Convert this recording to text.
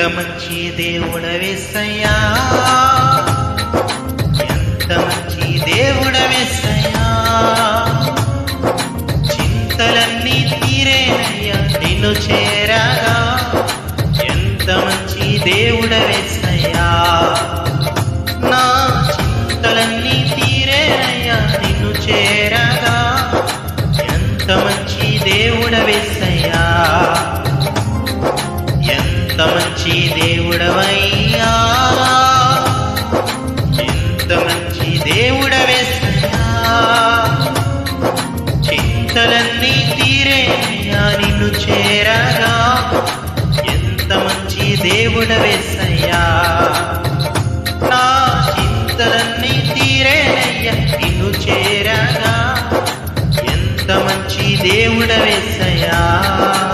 మంచి దేవుడవేసయ్యా, ఎంత మంచి దేవుడవేసయ్యా. చింతలన్నీ తీరేనయ్యా నిన్ను చేరగా, ఎంత మంచి దేవుడవేసయ్యా. నా చింతలన్నీ తీరేనయ్యా నిన్ను చేరగా, ఎంత మంచి దేవుడవేసయ్యా. ఎంత మంచి దేవుడవయ్యా, ఎంత మంచి దేవుడవేసయ్యా. చింతలన్నీ తీరేనయ్యా నిన్ను చేరగా, ఎంత మంచి దేవుడవేసయ్యా. నా చింతలన్నీ తీరేనయ్యా నిన్ను చేరగా, ఎంత మంచి దేవుడవేసయ్యా.